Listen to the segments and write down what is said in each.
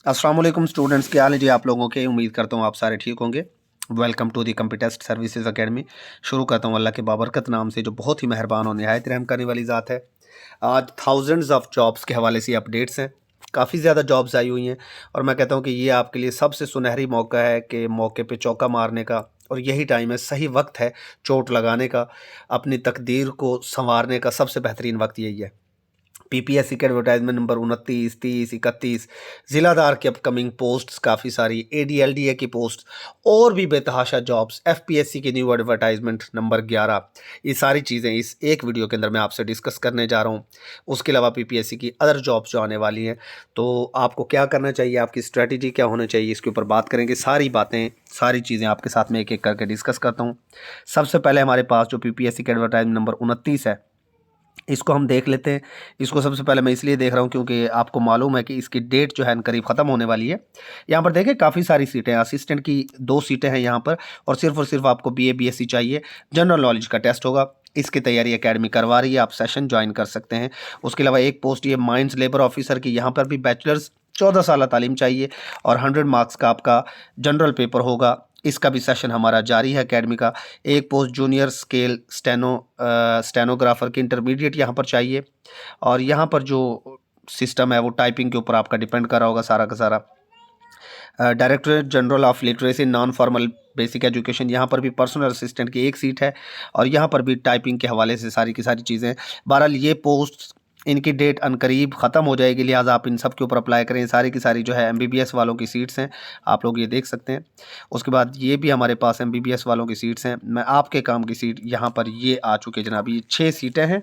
अस्सलाम वालेकुम स्टूडेंट्स, क्या हाल है जी आप लोगों के। उम्मीद करता हूँ आप सारे ठीक होंगे। Welcome to the computer services academy. शुरू करता हूँ अल्लाह के बाबरकत नाम से, जो बहुत ही मेहरबान और निहायत रहम करने वाली ज़ात है। आज थाउजेंड्स ऑफ जॉब्स के हवाले से अपडेट्स हैं। काफ़ी ज़्यादा जॉब्स आई हुई हैं और मैं कहता हूँ कि ये आपके लिए सबसे सुनहरी मौका है कि मौके पे चौका मारने का, और यही टाइम है, सही वक्त है चोट लगाने का। अपनी तकदीर को संवारने का सबसे बेहतरीन वक्त यही है। पीपीएससी के एडवर्टाइजमेंट नंबर 29, 30, 31, ज़िलादार की अपकमिंग पोस्ट्स काफ़ी सारी, एडीएलडीए की पोस्ट और भी बेतहाशा जॉब्स, एफपीएससी की न्यू एडवर्टाइजमेंट नंबर 11, ये सारी चीज़ें इस एक वीडियो के अंदर मैं आपसे डिस्कस करने जा रहा हूँ। उसके अलावा पीपीएससी की अदर जॉब्स जो आने वाली हैं, तो आपको क्या करना चाहिए, आपकी स्ट्रेटजी क्या होनी चाहिए, इसके ऊपर बात करेंगे। सारी बातें, सारी चीज़ें आपके साथ में एक एक करके डिस्कस करता हूँ। सबसे पहले हमारे पास जो पीपीएससी का एडवर्टाइजमेंट नंबर 29 है, इसको हम देख लेते हैं। इसको सबसे पहले मैं इसलिए देख रहा हूँ क्योंकि आपको मालूम है कि इसकी डेट जो है करीब ख़त्म होने वाली है। यहाँ पर देखें काफ़ी सारी सीटें हैं, असिस्टेंट की 2 सीटें हैं यहाँ पर, और सिर्फ आपको बीए बीएससी चाहिए। जनरल नॉलेज का टेस्ट होगा, इसकी तैयारी एकेडमी करवा रही है, आप सेशन ज्वाइन कर सकते हैं। उसके अलावा एक पोस्ट ये माइंस लेबर ऑफिसर की, यहाँ पर भी बैचलर्स 14 साल तालीम चाहिए और 100 मार्क्स का आपका जनरल पेपर होगा। इसका भी सेशन हमारा जारी है एकेडमी का। एक पोस्ट जूनियर स्केल स्टेनोग्राफर की इंटरमीडिएट यहाँ पर चाहिए, और यहाँ पर जो सिस्टम है वो टाइपिंग के ऊपर आपका डिपेंड कर रहा होगा सारा का सारा। Directorate general of literacy non formal basic education, यहाँ पर भी पर्सनल असिस्टेंट की एक सीट है, और यहाँ पर भी टाइपिंग के हवाले से सारी की सारी चीज़ें। बहरहाल ये पोस्ट, इनकी डेट अनकरीब ख़त्म हो जाएगी, लिहाजा आप इन सब के ऊपर अप्लाई करें। सारी की सारी जो है एमबीबीएस वालों की सीट्स हैं, आप लोग ये देख सकते हैं। उसके बाद ये भी हमारे पास एमबीबीएस वालों की सीट्स हैं। मैं आपके काम की सीट यहाँ पर ये आ चुके जनाब, ये 6 सीटें हैं,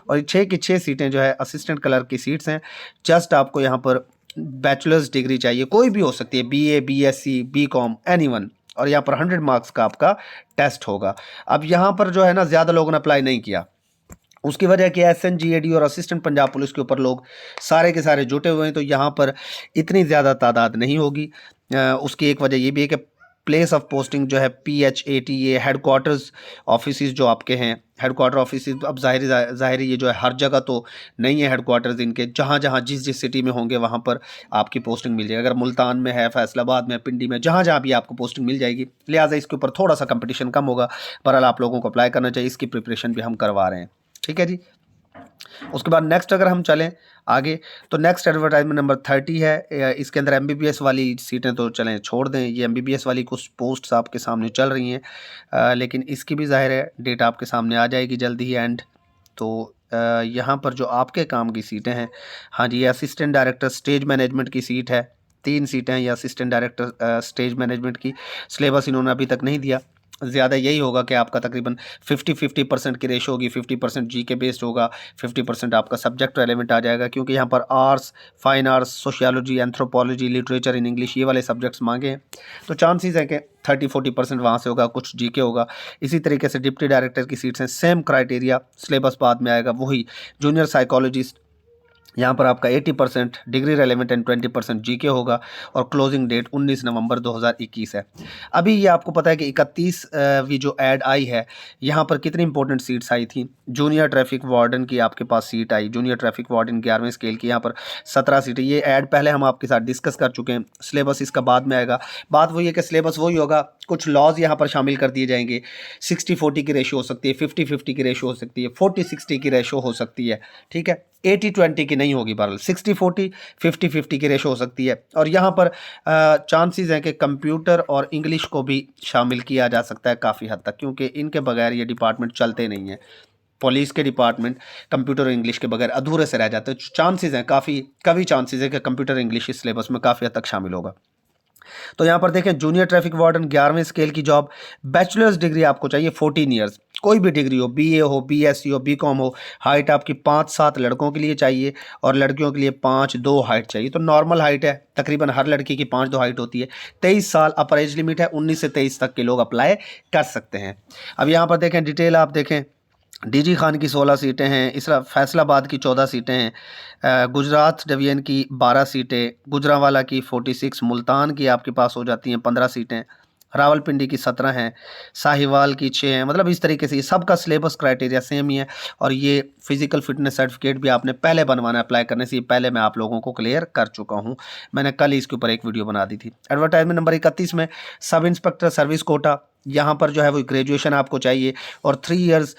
और 6 की 6 सीटें जो है असिस्टेंट क्लर्क की सीट्स हैं। जस्ट आपको यहाँ पर बैचलर्स डिग्री चाहिए, कोई भी हो सकती है, बीए बीएससी बीकॉम एनीवन, और यहाँ पर 100 मार्क्स का आपका टेस्ट होगा। अब यहाँ पर जो है ना, ज़्यादा लोगों ने अप्लाई नहीं किया, उसकी वजह क्या है, एसएनजीएडी और असिस्टेंट पंजाब पुलिस के ऊपर लोग सारे के सारे जुटे हुए हैं, तो यहाँ पर इतनी ज़्यादा तादाद नहीं होगी। उसकी एक वजह ये भी है कि प्लेस ऑफ पोस्टिंग जो है PHAT, ये हेडक्वार्टर्स ऑफिस जो आपके हैं, हेडक्वार्टर ऑफिस, अब ज़ाहिर ये जो है हर जगह तो नहीं है हेडक्वार्टर्स इनके। जहाँ जहाँ जिस जिस सिटी में होंगे वहाँ पर आपकी पोस्टिंग मिल जाएगी। अगर मुल्तान में है, फैसलाबाद में, पिंडी में, जहाँ जहाँ भी आपको पोस्टिंग मिल जाएगी, लिहाजा इसके ऊपर थोड़ा सा कंपटीशन कम होगा। बहरहाल आप लोगों को अप्लाई करना चाहिए, इसकी प्रिपरेशन भी हम करवा रहे हैं, ठीक है जी। उसके बाद नेक्स्ट अगर हम चलें आगे, तो नेक्स्ट एडवर्टाइजमेंट नंबर 30 है। इसके अंदर एमबीबीएस वाली सीटें तो चलें छोड़ दें, ये एमबीबीएस वाली कुछ पोस्ट्स आपके सामने चल रही हैं, लेकिन इसकी भी ज़ाहिर है डेट आपके सामने आ जाएगी जल्दी ही एंड। तो यहाँ पर जो आपके काम की सीटें हैं, हाँ जी, ये असिस्टेंट डायरेक्टर स्टेज मैनेजमेंट की सीट है। 3 सीटें हैं ये असिस्टेंट डायरेक्टर स्टेज मैनेजमेंट की। सिलेबस इन्होंने अभी तक नहीं दिया, ज़्यादा यही होगा कि आपका तकरीबन 50-50% की रेशो होगी। 50% जीके बेस्ड होगा, 50% आपका सब्जेक्ट रेलेवेंट आ जाएगा, क्योंकि यहाँ पर arts, fine arts, sociology, anthropology, literature in English, ये वाले सब्जेक्ट्स मांगे हैं। तो चांसेस हैं कि 30-40% वहाँ से होगा, कुछ जीके होगा। इसी तरीके से डिप्टी डायरेक्टर की सीट्स हैं, सेम क्राइटेरिया, सिलेबस बाद में आएगा वही। जूनियर साइकोलॉजिस्ट, यहाँ पर आपका 80% डिग्री रेलेवेंट एंड 20% जीके होगा, और क्लोजिंग डेट 19 नवंबर 2021 है। अभी ये आपको पता है कि 31वीं जो ऐड आई है, यहाँ पर कितनी इंपॉर्टेंट सीट्स आई थी। जूनियर ट्रैफिक वार्डन की आपके पास सीट आई, जूनियर ट्रैफिक वार्डन 11वें स्केल की, यहाँ पर 17 सीटें। ये ऐड पहले हम आपके साथ डिस्कस कर चुके हैं, सिलेबस इसका बाद में आएगा। बात वही है कि सिलेबस वही होगा, कुछ लॉज यहाँ पर शामिल कर दिए जाएंगे। 60-40 की रेशो हो सकती है, 50-50 की रेशो हो सकती है, 40-60 की रेशो हो सकती है, ठीक है। 80-20 की नहीं होगी, बहरहाल 60-40, 50-50 की रेशो हो सकती है। और यहाँ पर चांसेस हैं कि कंप्यूटर और इंग्लिश को भी शामिल किया जा सकता है काफ़ी हद तक, क्योंकि इनके बगैर ये डिपार्टमेंट चलते नहीं हैं। पुलिस के डिपार्टमेंट कंप्यूटर और इंग्लिश के बगैर अधूरे से रह जाते हैं। चांसेस हैं, काफ़ी चांसेस है कि कंप्यूटर इंग्लिश इस सिलेबस में काफ़ी हद तक शामिल होगा। तो यहाँ पर देखें, जूनियर ट्रैफिक वार्डन 11वें स्केल की जॉब, बैचलर्स डिग्री आपको चाहिए 14 ईयर्स, कोई भी डिग्री हो, बीए हो, बीएससी हो, बीकॉम हो। हाइट आपकी 5-7 लड़कों के लिए चाहिए, और लड़कियों के लिए 5-2 हाइट चाहिए। तो नॉर्मल हाइट है, तकरीबन हर लड़की की 5-2 हाइट होती है। 23 साल अपर एज लिमिट है, 19 से 23 तक के लोग अप्लाई कर सकते हैं। अब यहाँ पर देखें डिटेल, आप देखें, डीजी खान की 16 सीटें हैं, इस फैसलाबाद की 14 सीटें हैं, गुजरात डिवीजन की 12 सीटें, गुजरांवाला की 46, मुल्तान की आपके पास हो जाती हैं 15 सीटें, रावलपिंडी की 17 हैं, साहिवाल की 6 हैं। मतलब इस तरीके से ये सबका सिलेबस क्राइटेरिया सेम ही है। और ये फिजिकल फिटनेस सर्टिफिकेट भी आपने पहले बनवाना है, अप्लाई करने से पहले मैं आप लोगों को क्लियर कर चुका हूँ। मैंने कल ही इसके ऊपर एक वीडियो बना दी थी। एडवर्टाइजमेंट नंबर 31 में सब इंस्पेक्टर सर्विस कोटा, यहाँ पर जो है वो ग्रेजुएशन आपको चाहिए और 3 years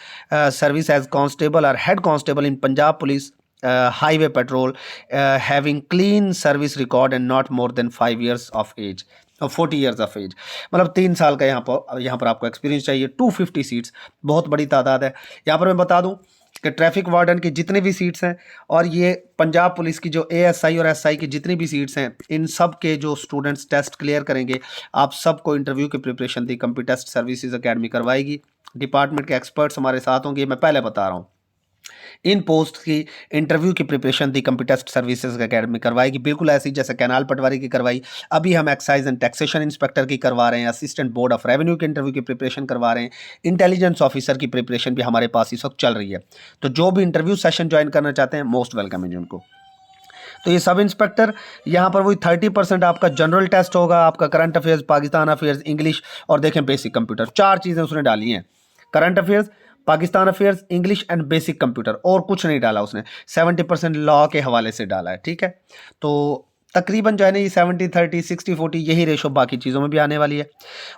सर्विस एज कांस्टेबल और head constable in Punjab police highway patrol having clean service record and not more than 5 years of age और 40 years ऑफ एज। मतलब 3 साल का यहाँ पर आपको एक्सपीरियंस चाहिए। 250 सीट्स, बहुत बड़ी तादाद है। यहाँ पर मैं बता दूँ कि ट्रैफिक वार्डन की जितनी भी सीट्स हैं और ये पंजाब पुलिस की जो एएसआई और एसआई की जितनी भी सीट्स हैं, इन सब के जो स्टूडेंट्स टेस्ट क्लियर करेंगे, आप सबको इंटरव्यू की प्रिपरेशन दी कंप्यूटर टेस्ट सर्विसेज अकेडमी करवाएगी। डिपार्टमेंट के एक्सपर्ट्स हमारे साथ होंगे, मैं पहले बता रहा हूँ। इन पोस्ट की इंटरव्यू की प्रिपरेशन दी कंप्यूटर टेस्ट सर्विसेज अकेडमी करवाएगी, बिल्कुल ऐसी जैसे कैनाल पटवारी की करवाई। अभी हम एक्साइज एंड टैक्सेशन इंस्पेक्टर की करवा रहे हैं, असिस्टेंट बोर्ड ऑफ रेवेन्यू के इंटरव्यू की प्रिपरेशन करवा रहे हैं, इंटेलिजेंस ऑफिसर की प्रिपरेशन भी हमारे पास इस वक्त चल रही है। तो जो भी इंटरव्यू सेशन ज्वाइन करना चाहते हैं, मोस्ट वेलकम है जी उनको। तो ये सब इंस्पेक्टर यहाँ पर वही 30% आपका जनरल टेस्ट होगा, आपका current affairs, Pakistan affairs, English और देखें बेसिक कंप्यूटर। 4 चीज़ें उसने डाली हैं, current affairs, Pakistan affairs, English and basic computer, और कुछ नहीं डाला उसने। 70% लॉ के हवाले से डाला है, ठीक है। तो तकरीबन जो है ना ये 70-30, 60-40 यही रेशो बाकी चीज़ों में भी आने वाली है।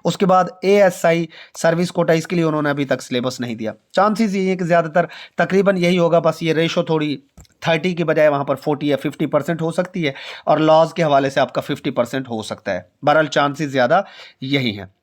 उसके बाद एएसआई सर्विस कोटा, इसके लिए उन्होंने अभी तक सिलेबस नहीं दिया। चांसेस ये है कि ज़्यादातर तकरीबन यही होगा, बस ये रेशो थोड़ी 30 की बजाय वहाँ पर 40 या 50% हो सकती है, और लॉज के हवाले से आपका 50% हो सकता है। बहरहाल चांसेस ज़्यादा यही हैं।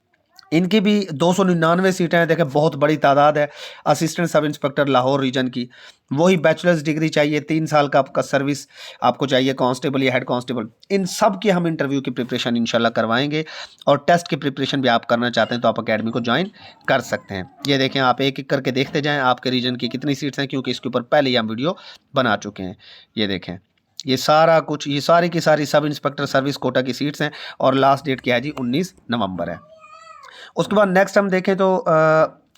इनकी भी 299 सीटें हैं, देखें बहुत बड़ी तादाद है। Assistant sub inspector Lahore reason की, वही बैचलर्स डिग्री चाहिए, 3 साल का आपका सर्विस आपको चाहिए, कांस्टेबल या हेड कांस्टेबल। इन सब की हम इंटरव्यू की प्रिपरेशन इंशाल्लाह करवाएंगे, और टेस्ट की प्रिपरेशन भी आप करना चाहते हैं तो आप अकेडमी को ज्वाइन कर सकते हैं। ये देखें, आप एक एक करके देखते जाएँ आपके रीजन की कितनी सीट्स हैं, क्योंकि इसके ऊपर पहले ही हम वीडियो बना चुके हैं। ये देखें, ये सारा कुछ, ये सारी की सारी सब इंस्पेक्टर सर्विस कोटा की सीट्स हैं, और लास्ट डेट क्या है जी, 19 नवंबर है। उसके बाद नेक्स्ट हम देखें तो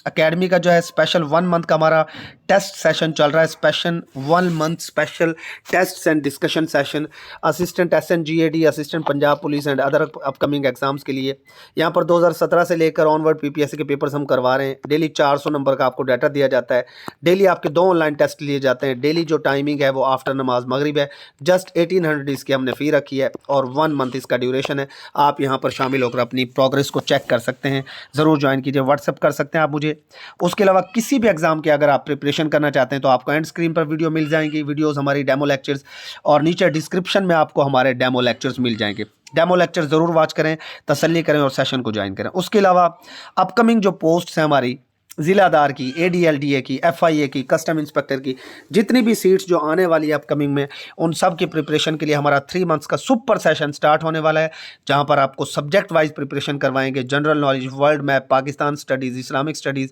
अकेडमी का जो है स्पेशल 1 मंथ का हमारा टेस्ट सेशन चल रहा है। Special 1 month special test and discussion session assistant SNGAD, assistant Punjab police and other upcoming exams के लिए। यहाँ पर 2017 से लेकर ऑनवर्ड PPSC के पेपर्स हम करवा रहे हैं। डेली 400 नंबर का आपको डाटा दिया जाता है। डेली आपके 2 ऑनलाइन टेस्ट लिए जाते हैं। डेली जो टाइमिंग है वो आफ्टर नमाज मगरिब है। जस्ट 1800 इसकी हमने फ़ी रखी है, और 1 मंथ इसका ड्यूरेशन है। आप यहाँ पर शामिल होकर अपनी प्रोग्रेस को चेक कर सकते हैं। ज़रूर ज्वाइन कीजिए, व्हाट्सअप कर सकते हैं आप मुझे। उसके अलावा किसी भी एग्जाम के अगर आप प्रिपरेशन करना चाहते हैं तो आपको एंड स्क्रीन पर वीडियो मिल जाएंगी, वीडियोस हमारी डेमो लेक्चर्स, और नीचे डिस्क्रिप्शन में आपको हमारे डेमो लेक्चर्स मिल जाएंगे। डेमो लेक्चर ज़रूर वॉच करें, तसल्ली करें और सेशन को ज्वाइन करें। उसके अलावा अपकमिंग जो पोस्ट्स हैं हमारी ज़िलादार की, ADLDA की, FIA की, कस्टम इंस्पेक्टर की, जितनी भी सीट्स जो आने वाली है अपकमिंग में, उन सब की प्रिपरेशन के लिए हमारा 3 मंथ्स का सुपर सेशन स्टार्ट होने वाला है, जहां पर आपको सब्जेक्ट वाइज प्रिपरेशन करवाएंगे। General knowledge, world map, Pakistan studies, Islamic studies,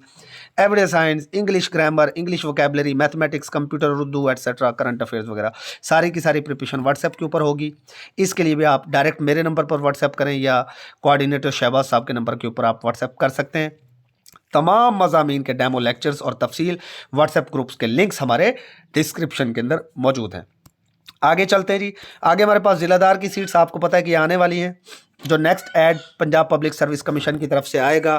average science, English grammar, English vocabulary, mathematics, computer, Urdu etcetera, current affairs वगैरह, सारी की सारी प्रिपरेशन व्हाट्सएप के ऊपर होगी। इसके लिए भी आप डायरेक्ट मेरे नंबर पर व्हाट्सएप करें, या कोऑर्डिनेटर शहबाज साहब के नंबर के ऊपर आप व्हाट्सएप कर सकते हैं। तमाम मज़ामीन के डेमो लेक्चर्स और तफसील व्हाट्सएप ग्रुप्स के लिंक्स हमारे डिस्क्रिप्शन के अंदर मौजूद हैं। आगे चलते हैं जी। आगे हमारे पास ज़िलादार की सीट्स आपको पता है कि आने वाली हैं। जो next add Punjab public service commission की तरफ से आएगा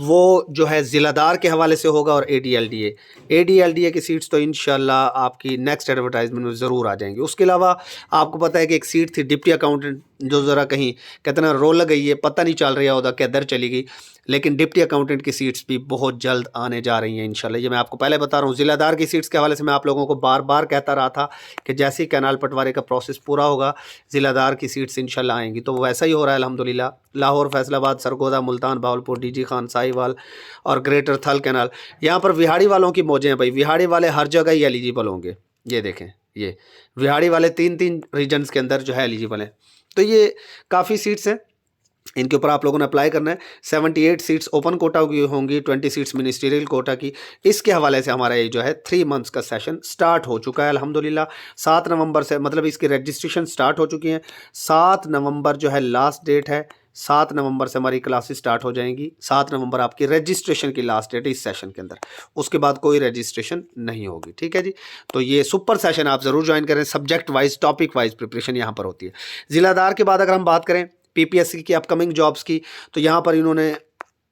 वो जो है ज़िलादार के हवाले से होगा, और ADLDA की सीट्स तो इंशाल्लाह आपकी नेक्स्ट एडवर्टाइजमेंट में ज़रूर आ जाएंगी। उसके अलावा आपको पता है कि एक सीट थी डिप्टी अकाउंटेंट, जो ज़रा कहीं कितना रोल लग गई है, पता नहीं चल रहा होगा किधर चली गई, लेकिन डिप्टी अकाउंटेंट की सीट्स भी बहुत जल्द आने जा रही हैं इंशाल्लाह। ये मैं आपको पहले बता रहा हूँ। ज़िलादार की सीट्स के हवाले से मैं आप लोगों को बार बार कहता रहा था कि जैसे ही कैनाल पटवारी का प्रोसेस पूरा होगा, ज़िलादार की सीट्स इंशाल्लाह आएंगी। तो वैसा ही हो रहा है अल्हम्दुलिल्लाह। लाहौर, फैसलाबाद, सरगोदा, मुल्तान, भावलपुर, DG खान, साहिवाल और ग्रेटर थल कैनाल, यहाँ पर विहाड़ी वालों की मौजें हैं भाई। विहाड़ी वाले हर जगह ही एलिजिबल होंगे। ये देखें, ये विहाड़ी वाले 3-3 रीजन्स के अंदर जो है एलिजिबल हैं। तो ये काफ़ी सीट्स हैं, इनके ऊपर आप लोगों ने अप्लाई करना है। 78 सीट्स ओपन कोटा की होंगी, 20 सीट्स मिनिस्ट्रियल कोटा की। इसके हवाले से हमारा ये जो है 3 मंथ्स का सेशन स्टार्ट हो चुका है अल्हम्दुलिल्लाह। 7 नवंबर से, मतलब इसकी रजिस्ट्रेशन स्टार्ट हो चुकी हैं। 7 नवंबर जो है लास्ट डेट है। 7 नवंबर से हमारी क्लासेस स्टार्ट हो जाएंगी। 7 नवंबर आपकी रजिस्ट्रेशन की लास्ट डेट है इस सेशन के अंदर। उसके बाद कोई रजिस्ट्रेशन नहीं होगी, ठीक है जी। तो ये सुपर सेशन आप ज़रूर ज्वाइन करें। Subject wise, topic wise preparation यहाँ पर होती है। ज़िलादार के बाद अगर हम बात करें पीपीएससी की अपकमिंग जॉब्स की, तो यहाँ पर इन्होंने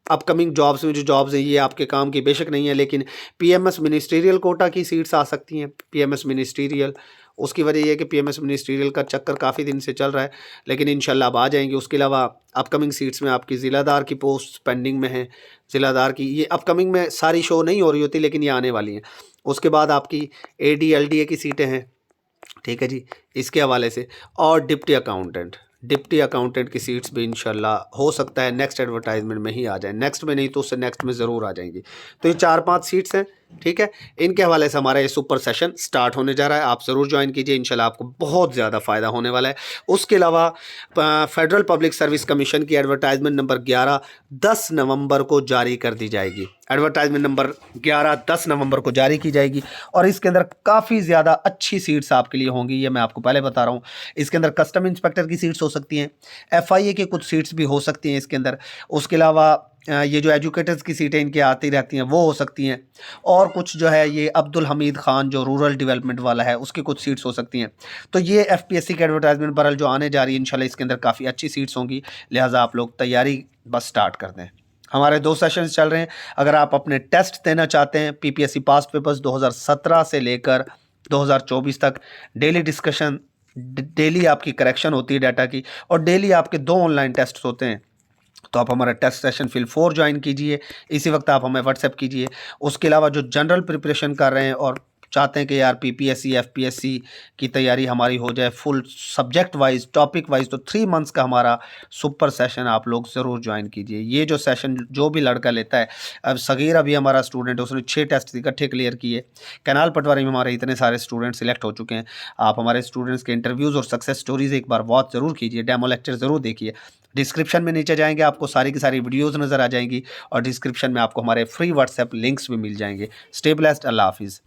अपकमिंग जॉब्स में जो जॉब्स हैं ये आपके काम की बेशक नहीं है, लेकिन पीएमएस मिनिस्ट्रियल कोटा की सीट्स आ सकती हैं। पीएमएस मिनिस्ट्रियल, उसकी वजह ये है कि पीएमएस मिनिस्ट्रियल का चक्कर काफ़ी दिन से चल रहा है, लेकिन इंशाल्लाह अब आ जाएंगे। उसके अलावा अपकमिंग सीट्स में आपकी ज़िलादार की पोस्ट पेंडिंग में है। ज़िलादार की ये अपकमिंग में सारी शो नहीं हो रही होती, लेकिन ये आने वाली हैं। उसके बाद आपकी AD LDA की सीटें हैं, ठीक है जी, इसके हवाले से। और डिप्टी अकाउंटेंट की सीट्स भी इंशाल्लाह हो सकता है नेक्स्ट एडवर्टाइजमेंट में ही आ जाए, नेक्स्ट में नहीं तो उससे नेक्स्ट में ज़रूर आ जाएंगी। तो ये 4-5 सीट्स हैं, ठीक है। इनके हवाले से हमारा ये सुपर सेशन स्टार्ट होने जा रहा है। आप ज़रूर ज्वाइन कीजिए, इंशाल्लाह आपको बहुत ज़्यादा फ़ायदा होने वाला है। उसके अलावा फेडरल पब्लिक सर्विस कमीशन की एडवर्टाइजमेंट नंबर 11 10 नवंबर को जारी कर दी जाएगी। एडवर्टाइजमेंट नंबर 11 10 नवंबर को जारी की जाएगी, और इसके अंदर काफ़ी ज़्यादा अच्छी सीट्स आपके लिए होंगी, ये मैं आपको पहले बता रहा हूँ। इसके अंदर कस्टम इंस्पेक्टर की सीट्स हो सकती हैं, FIA की कुछ सीट्स भी हो सकती हैं इसके अंदर। उसके अलावा ये जो एजुकेटर्स की सीटें इनकी आती रहती हैं वो हो सकती हैं, और कुछ जो है ये अब्दुल हमीद खान जो रूरल डेवलपमेंट वाला है उसकी कुछ सीट्स हो सकती हैं। तो ये FPSC की एडवर्टाइजमेंट बहरहाल जो आने जा रही है, इंशाल्लाह इसके अंदर काफ़ी अच्छी सीट्स होंगी, लिहाजा आप लोग तैयारी बस स्टार्ट कर दें। हमारे 2 सेशंस चल रहे हैं। अगर आप अपने टेस्ट देना चाहते हैं, PPSC पास्ट पेपर्स 2017 से लेकर 2024 तक डेली डिस्कशन, डेली आपकी करेक्शन होती है डाटा की, और डेली आपके 2 ऑनलाइन टेस्ट होते हैं, तो आप हमारा टेस्ट सेशन फिल 4 ज्वाइन कीजिए। इसी वक्त आप हमें व्हाट्सएप कीजिए। उसके अलावा जो जनरल प्रिपरेशन कर रहे हैं और चाहते हैं कि यार PPSC FPSC की तैयारी हमारी हो जाए full subject wise topic wise, तो 3 मंथ्स का हमारा सुपर सेशन आप लोग ज़रूर ज्वाइन कीजिए। ये जो सेशन जो भी लड़का लेता है, अब सगीर अभी हमारा स्टूडेंट है, उसने 6 टेस्ट इकट्ठे क्लियर किए। कैनाल पटवारी में हमारे इतने सारे स्टूडेंट सिलेक्ट हो चुके हैं। आप हमारे स्टूडेंट्स के इंटरव्यूज़ और सक्सेस स्टोरीज़ एक बार वॉच ज़रूर कीजिए, डेमो लेक्चर ज़रूर देखिए। डिस्क्रिप्शन में नीचे जाएंगे आपको सारी की सारी वीडियोज़ नज़र आ जाएंगी, और डिस्क्रिप्शन में आपको हमारे फ्री व्हाट्सएप लिंक्स भी मिल जाएंगे। स्टे ब्लेस्ड, अल्लाह हाफिज़।